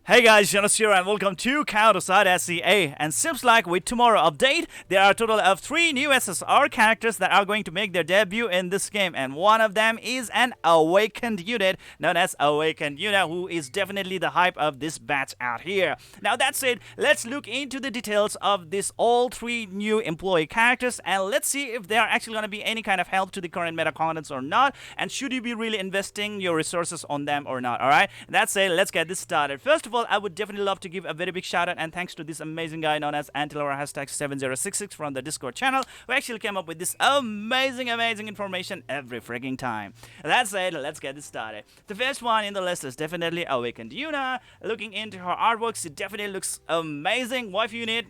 Hey guys, Zennosh here and welcome to Counterside SCA. And seems like with tomorrow update, there are a total of 3 new SSR characters that are going to make their debut in this game. And one of them is an awakened unit known as Awakened Yuna, who is definitely the hype of this batch out here. Now that's it, let's look into the details of this all 3 new employee characters and let's see if they are actually going to be any kind of help to the current meta contents or not. And should you be really investing your resources on them or not, alright? That's it, let's get this started. First of all, I would definitely love to give a very big shout out and thanks to this amazing guy known as Antillar #7066 from the Discord channel who actually came up with this amazing information every freaking time. That's it, let's get this started. The first one in the list is definitely Awakened Yuna. Looking into her artworks, it definitely looks amazing. Wife unit,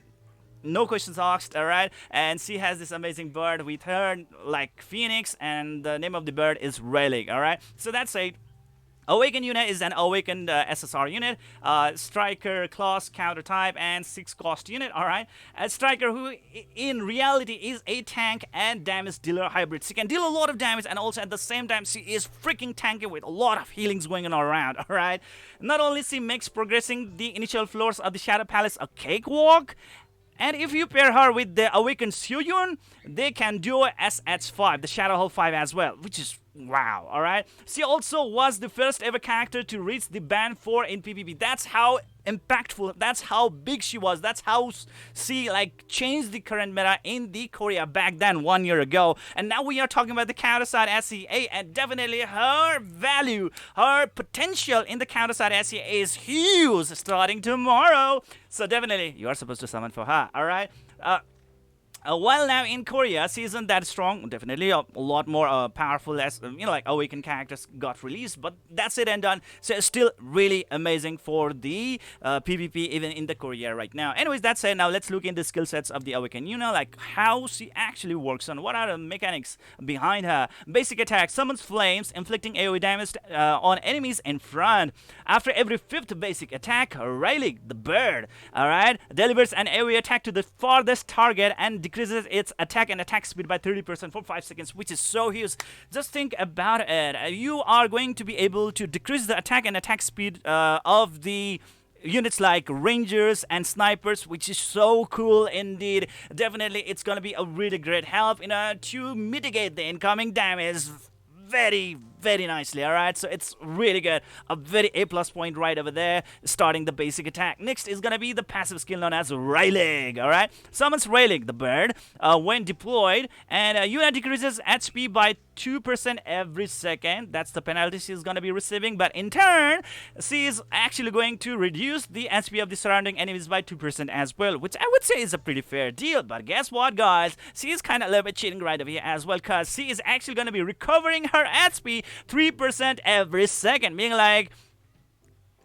no questions asked, alright? And she has this amazing bird with her like phoenix, and the name of the bird is Relic, alright? So that's it. Awakened unit is an awakened SSR unit, striker, class, counter type, and 6 cost unit, alright? A striker who in reality is a tank and damage dealer hybrid. She can deal a lot of damage and also at the same time she is freaking tanky with a lot of healings going on around, alright? Not only she makes progressing the initial floors of the Shadow Palace a cakewalk, and if you pair her with the Awakened Suyun, they can do SH5, the Shadow Hole 5 as well, which is wow, alright? She also was the first ever character to reach the band 4 in PvP. That's how impactful, that's how big she was, that's how she like changed the current meta in the Korea back then 1 year ago. And now we are talking about the counterside SCA, and definitely her value, her potential in the counterside SCA is huge starting tomorrow. So definitely you are supposed to summon for her, alright? While now in Korea, she isn't that strong, definitely a lot more powerful as, like Awakened characters got released, but that's it and done. So it's still really amazing for the PvP even in the Korea right now. Anyways, that's it. Now let's look into the skill sets of the Awakened Yuna, like how she actually works and what are the mechanics behind her. Basic attack, summons flames, inflicting AoE damage on enemies in front. After every 5th basic attack, Relic, the bird, alright, delivers an AoE attack to the farthest target and decreases its attack and attack speed by 30% for 5 seconds, which is so huge. Just think about it. You are going to be able to decrease the attack and attack speed of the units like rangers and snipers, which is so cool indeed. Definitely it's gonna be a really great help to mitigate the incoming damage very nicely, alright? So it's really good. A very A+ point right over there, starting the basic attack. Next is gonna be the passive skill known as Relic, alright? Summons Relic, the bird, when deployed, and Yuna decreases HP by 2% every second. That's the penalty she's gonna be receiving, but in turn, she is actually going to reduce the HP of the surrounding enemies by 2% as well, which I would say is a pretty fair deal. But guess what, guys? She is kind of a little bit cheating right over here as well, because she is actually gonna be recovering her HP 3% every second, meaning like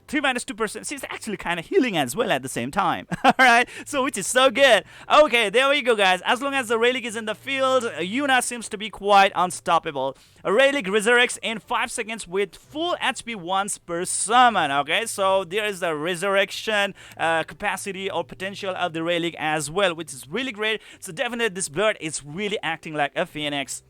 3 minus 2%, she's actually kind of healing as well at the same time. Alright, so which is so good. Okay, there we go, guys. As long as the Relic is in the field, Yuna seems to be quite unstoppable. A Relic resurrects in 5 seconds with full HP once per summon. Okay, so there is the resurrection capacity or potential of the Relic as well, which is really great. So definitely this bird is really acting like a phoenix.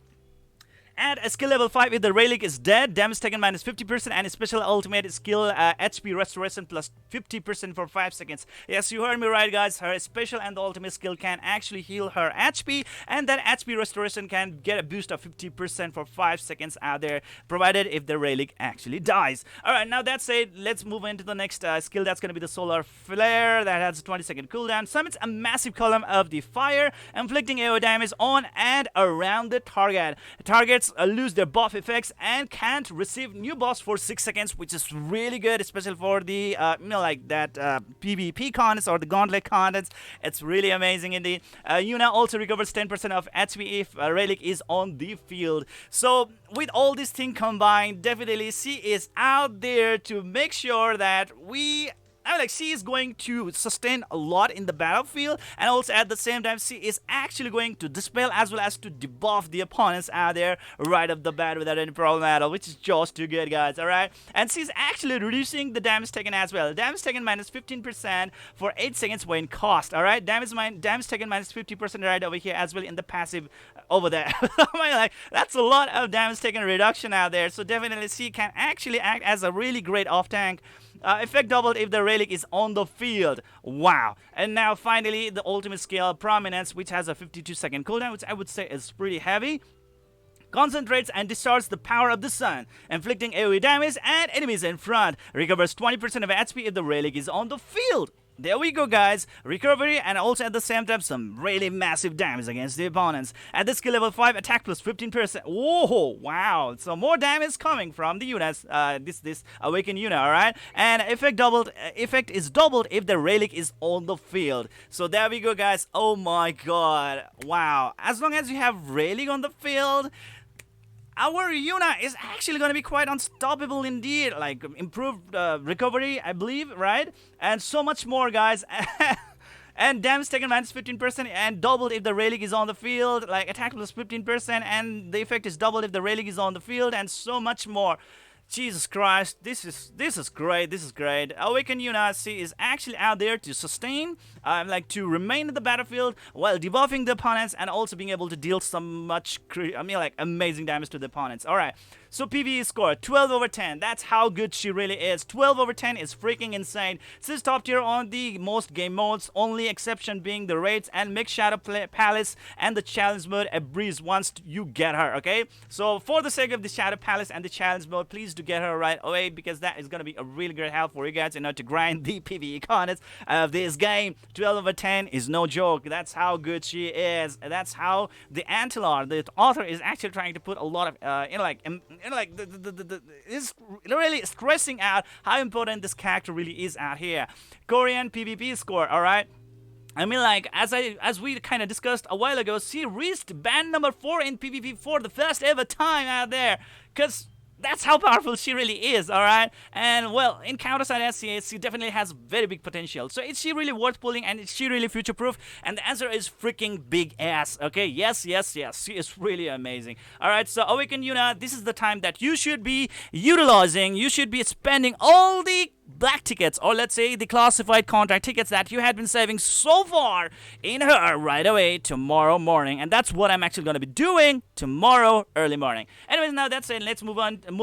And a skill level 5, if the Relic is dead, damage taken minus 50%, and a special ultimate skill HP restoration plus 50% for 5 seconds. Yes, you heard me right, guys. Her special and the ultimate skill can actually heal her HP, and that HP restoration can get a boost of 50% for 5 seconds out there, provided if the Relic actually dies. Alright, now that's it. Let's move into the next skill. That's going to be the Solar Flare that has a 20-second cooldown. Summons a massive column of the fire, inflicting AoE damage on and around the target. Targets lose their buff effects and can't receive new buffs for 6 seconds, which is really good, especially for the like that PvP contents or the gauntlet contents. It's really amazing indeed. Yuna also recovers 10% of HP if Relic is on the field. So with all these things combined, definitely she is out there to make sure that she is going to sustain a lot in the battlefield, and also at the same time she is actually going to dispel as well as to debuff the opponents out there right off the bat without any problem at all, which is just too good, guys. Alright, and she's actually reducing the damage taken as well. Damage taken minus 15% for 8 seconds when cost. Alright, damage taken minus 50% right over here as well in the passive over there. Like, that's a lot of damage taken reduction out there. So definitely she can actually act as a really great off tank Effect doubled if the relic is on the field. Wow. And now finally the ultimate skill Prominence, which has a 52-second cooldown, which I would say is pretty heavy. Concentrates and distorts the power of the sun, inflicting AoE damage and enemies in front. Recovers 20% of HP if the relic is on the field. There we go, guys. Recovery and also at the same time some really massive damage against the opponents. At the skill level 5, attack plus 15%. Whoa, wow. So more damage coming from the Yuna's, this awakened Yuna, alright? And effect is doubled if the relic is on the field. So there we go, guys. Oh my god. Wow. As long as you have relic on the field, our Yuna is actually going to be quite unstoppable indeed. Like improved recovery, I believe, right? And so much more, guys. And damage taken minus 15% and doubled if the relic is on the field. Like attack plus 15% and the effect is doubled if the relic is on the field, and so much more. Jesus Christ, this is great. This is great. Awakened Yuna is actually out there to sustain, like to remain in the battlefield while debuffing the opponents and also being able to deal some amazing damage to the opponents. All right. So PvE score 12 over 10. That's how good she really is. 12 over 10 is freaking insane. She's top tier on the most game modes, only exception being the raids and mixed Shadow Palace and the challenge mode a breeze once you get her, okay? So for the sake of the Shadow Palace and the challenge mode, please do get her right away because that is going to be a really great help for you guys, to grind the PvE content of this game. 12 over 10 is no joke. That's how good she is. That's how the Antillar, the author, is actually trying to put a lot of, is really stressing out how important this character really is out here. Korean PvP score, alright? I mean, like, as we kind of discussed a while ago, she reached band number 4 in PvP for the first ever time out there. Because that's how powerful she really is, alright? And, well, in counter-side SCA, she definitely has very big potential. So is she really worth pulling, and is she really future-proof? And the answer is freaking big ass, okay? Yes, yes, yes. She is really amazing. Alright, so Awakened Yuna, this is the time that you should be utilizing, you should be spending all the black tickets, or let's say the classified contract tickets that you had been saving so far in her right away tomorrow morning. And that's what I'm actually going to be doing tomorrow early morning. Anyways, now that's it. Let's move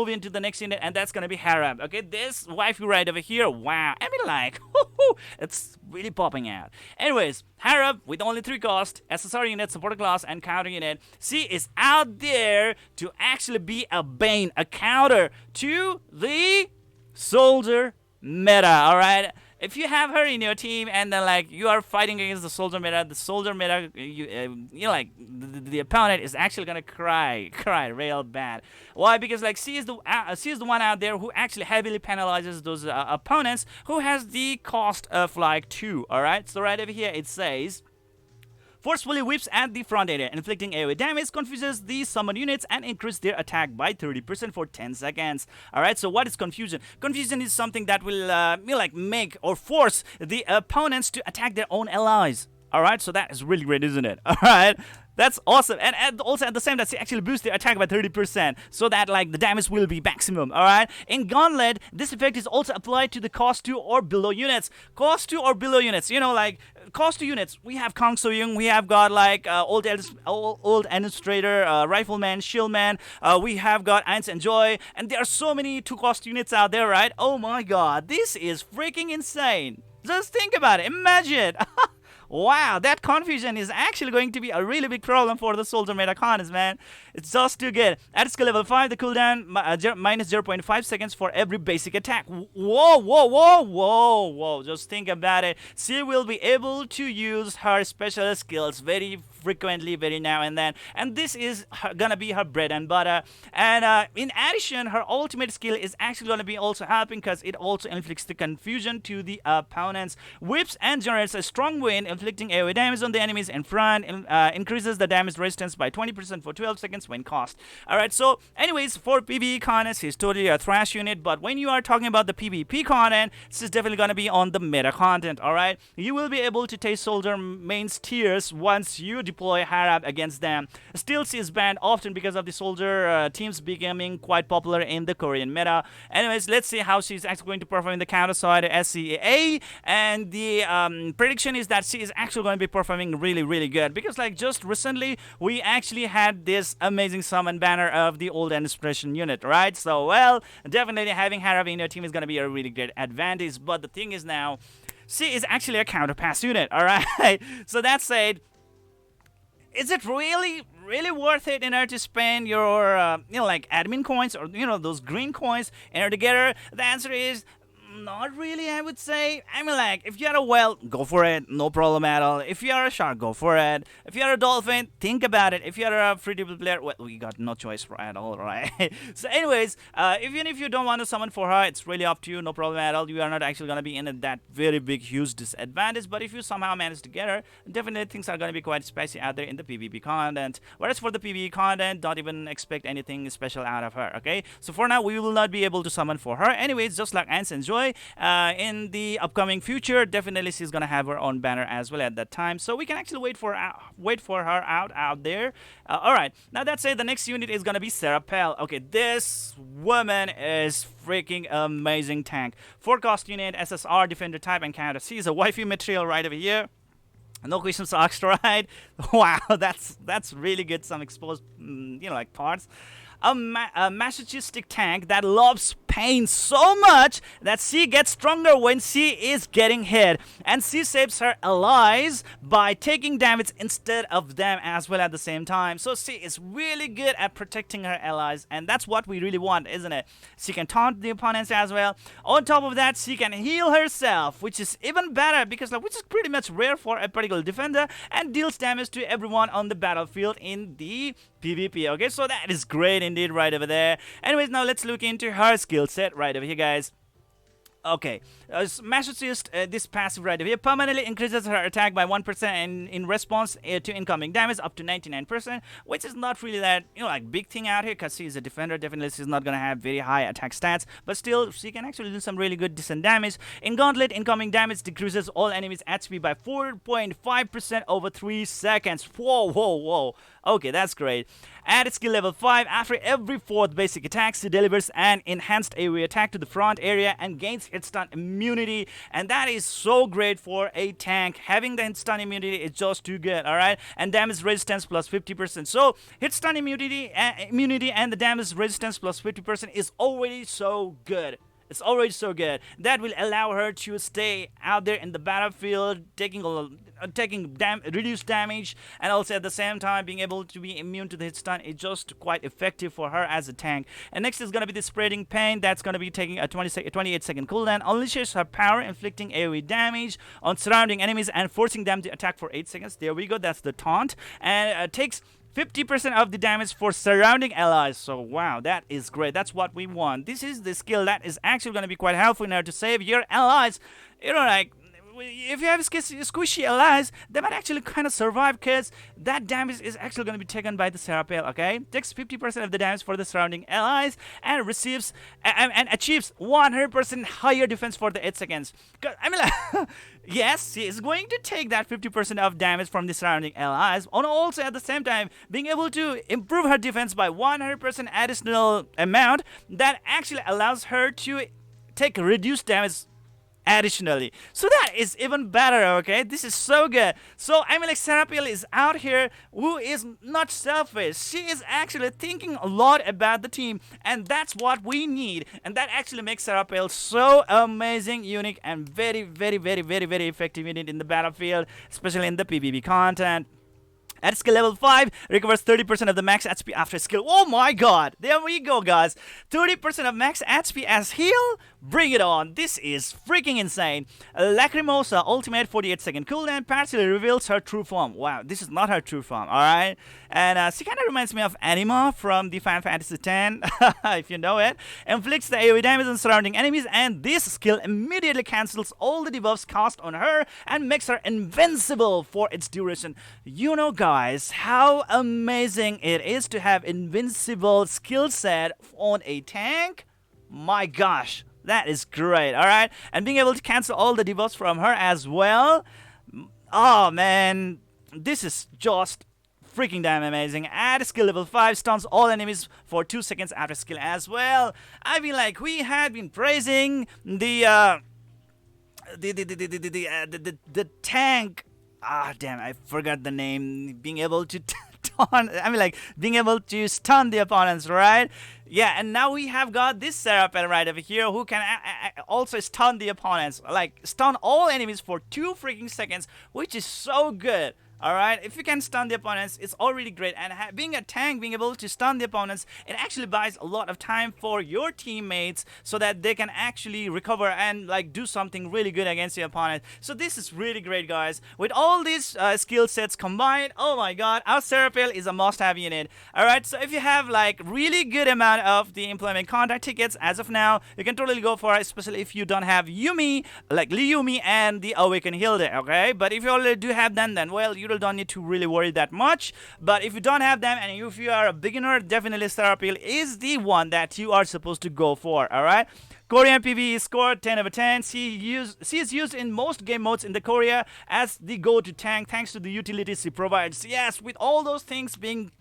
into the next unit, and that's going to be Harab. Okay, this waifu right over here, wow, I mean, like, it's really popping out. Anyways, Harab with only 3 cost, SSR unit, supporter class, and counter unit. She is out there to actually be a bane, a counter to the soldier meta, alright? If you have her in your team and then like you are fighting against the soldier meta, the opponent is actually gonna cry real bad. Why? Because like she is the one out there who actually heavily penalizes those opponents who has the cost of like 2. Alright, so right over here it says forcefully whips at the front area, inflicting AoE damage, confuses the summon units, and increase their attack by 30% for 10 seconds. Alright, so what is confusion? Confusion is something that will make or force the opponents to attack their own allies. Alright, so that is really great, isn't it? Alright, that's awesome. And also at the same time, she actually boosts their attack by 30%, so that like the damage will be maximum. Alright, in Gauntlet, this effect is also applied to the cost 2 or below units. Cost 2 or below units, cost 2 units, we have Kang So-young, we have got like old administrator, rifleman, shieldman, we have got Eins and Joy, and there are so many 2 cost units out there, right? Oh my god, this is freaking insane. Just think about it, imagine. Wow, that confusion is actually going to be a really big problem for the soldier metacons, man. It's just too good. At skill level 5, the cooldown minus 0.5 seconds for every basic attack. Whoa. Just think about it. She will be able to use her special skills very frequently, very now and then. And this is gonna be her bread and butter. And in addition, her ultimate skill is actually gonna be also helping because it also inflicts the confusion to the opponents. Whips and generates a strong wind, inflicting AoE damage on the enemies in front, increases the damage resistance by 20% for 12 seconds when cast. Alright, so anyways, for PvE content, she's totally a thrash unit, but when you are talking about the PvP content, she's definitely gonna be on the meta content, alright? You will be able to taste soldier mains tiers once you deploy Harab against them. Still, she is banned often because of the soldier teams becoming quite popular in the Korean meta. Anyways, let's see how she's actually going to perform in the counter side SCA, and the prediction is that she is is actually going to be performing really, really good. Because like just recently, we actually had this amazing summon banner of the old inspiration unit, right? So well, definitely having Harab in your team is going to be a really great advantage. But the thing is now, she is actually a counter pass unit, all right? So that said, is it really worth it in order to spend your like admin coins or those green coins in order to get her? The answer is not really, I would say. I mean, like, if you're a whale, go for it, no problem at all. If you're a shark, go for it. If you're a dolphin, think about it. If you're a free-to-play player, well, we got no choice at all, right? So anyways, even if you don't want to summon for her, it's really up to you, no problem at all. You are not actually going to be in that very big, huge disadvantage, but if you somehow manage to get her, definitely things are going to be quite spicy out there in the PvP content. Whereas for the PvE content, don't even expect anything special out of her, okay? So for now, we will not be able to summon for her. Anyways, just like Ants Enjoy, in the upcoming future, definitely she's gonna have her own banner as well at that time, so we can actually wait for her out there. All right, now that said, the next unit is gonna be Serapel. Okay, this woman is freaking amazing tank. 4-cost unit, SSR, defender type, and counter. She is a waifu material right over here. No questions asked, right? Wow, that's really good. Some exposed, like parts. A masochistic tank that loves pain so much that she gets stronger when she is getting hit, and she saves her allies by taking damage instead of them as well at the same time. So she is really good at protecting her allies, and that's what we really want, isn't it? She can taunt the opponents as well. On top of that, she can heal herself, which is even better because which is pretty much rare for a particular defender, and deals damage to everyone on the battlefield in the PvP. Okay, so that is great indeed right over there. Anyways, now let's look into her skill set right over here, guys. Okay, Masochist, this passive right over here permanently increases her attack by 1% in response to incoming damage up to 99%, which is not really that, like big thing out here because she's a defender. Definitely she's not going to have very high attack stats, but still she can actually do some really good decent damage. In Gauntlet, incoming damage decreases all enemies' HP by 4.5% over 3 seconds. Whoa. Okay, that's great. At skill level 5, after every 4th basic attack, she delivers an enhanced AoE attack to the front area and gains hit stun immunity, and that is so great for a tank. Having the hit stun immunity is just too good, alright? And damage resistance plus 50%. So, hit stun immunity and the damage resistance plus 50% is already so good. It's already so good. That will allow her to stay out there in the battlefield, taking reduced damage, and also at the same time being able to be immune to the hit stun is just quite effective for her as a tank. And next is going to be the Spreading Pain. That's going to be taking a 28-second cooldown. Unleashes her power, inflicting AoE damage on surrounding enemies and forcing them to attack for 8 seconds. There we go. That's the taunt. And takes 50% of the damage for surrounding allies. So wow, that is great. That's what we want. This is the skill that is actually going to be quite helpful in order to save your allies. Like if you have squishy allies, they might actually kind of survive because that damage is actually going to be taken by the Serapel, okay? Takes 50% of the damage for the surrounding allies and receives and achieves 100% higher defense for the 8 seconds. I mean, like, yes, she is going to take that 50% of damage from the surrounding allies, and also at the same time being able to improve her defense by 100% additional amount that actually allows her to take reduced damage additionally. So that is even better, okay? This is so good. So I mean, like, Serapel is out here who is not selfish. She is actually thinking a lot about the team, and that's what we need. And that actually makes Serapel so amazing, unique, and very, very, very, very, very effective unit in the battlefield, especially in the PvP content. At skill level 5, recovers 30% of the max HP after skill. Oh my god! There we go, guys. 30% of max HP as heal? Bring it on. This is freaking insane. Lacrimosa, ultimate 48-second cooldown, partially reveals her true form. Wow, this is not her true form, alright? And she kind of reminds me of Anima from the Final Fantasy X, if you know it. Inflicts the AoE damage on surrounding enemies, and this skill immediately cancels all the debuffs cast on her and makes her invincible for its duration. You know, guys, how amazing it is to have invincible skill set on a tank. My gosh, that is great. All right, and being able to cancel all the debuffs from her as well. Oh man, this is just freaking damn amazing. At skill level 5, stuns all enemies for 2 seconds after skill as well. I mean, like, we had been praising the tank damn, I forgot the name. Being able to taunt, I mean, like, being able to stun the opponents, right? Yeah, and now we have got this Serapel right over here who can also stun the opponents. Like, stun all enemies for 2 freaking seconds, which is so good. Alright, if you can stun the opponents, it's already great. And being a tank, being able to stun the opponents, it actually buys a lot of time for your teammates so that they can actually recover and like do something really good against the opponent. So this is really great, guys. With all these skill sets combined, oh my god, our Serapel is a must-have unit. Alright, so if you have like really good amount of the employment contract tickets as of now, you can totally go for it, especially if you don't have Yumi, like Liyumi and the Awakened Hilde, okay? But if you already do have them, then well, you don't need to really worry that much. But if you don't have them and if you are a beginner, definitely Serapel is the one that you are supposed to go for. Alright, Korean PvE scored 10 over 10. She is used in most game modes in the Korea as the go-to tank thanks to the utilities she provides. Yes, with all those things being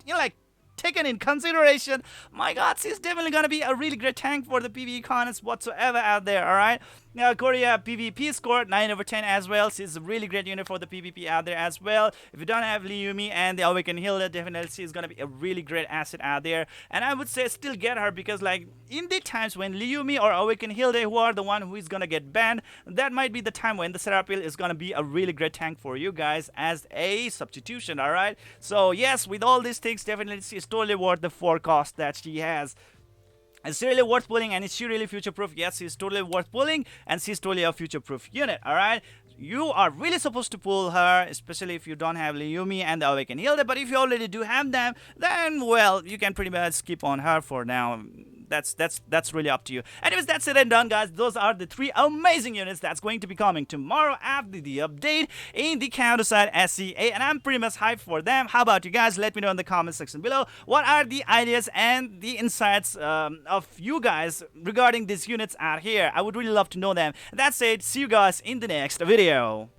like taken in consideration, my god, she's definitely gonna be a really great tank for the PvE contests whatsoever out there. Alright, now Korea PvP scored 9 over 10 as well. She's a really great unit for the PvP out there as well. If you don't have Liyumi and the Awakened Hilda, definitely she's gonna be a really great asset out there. And I would say still get her because like in the times when Liyumi or Awakened Hilda who are the one who is gonna get banned, that might be the time when the Serapel is gonna be a really great tank for you guys as a substitution. Alright, so yes, with all these things, definitely she's totally worth the forecast that she has. It's really worth pulling, and is she really future-proof? Yes, she's totally worth pulling, and she's totally a future-proof unit, alright? You are really supposed to pull her, especially if you don't have Liyumi and the Awakened Hilda, but if you already do have them, then, well, you can pretty much skip on her for now. That's really up to you. Anyways, that's it and done, guys. Those are the 3 amazing units that's going to be coming tomorrow after the update in the counter-side SCA, and I'm pretty much hyped for them. How about you guys? Let me know in the comment section below. What are the ideas and the insights of you guys regarding these units out here? I would really love to know them. That's it. See you guys in the next video.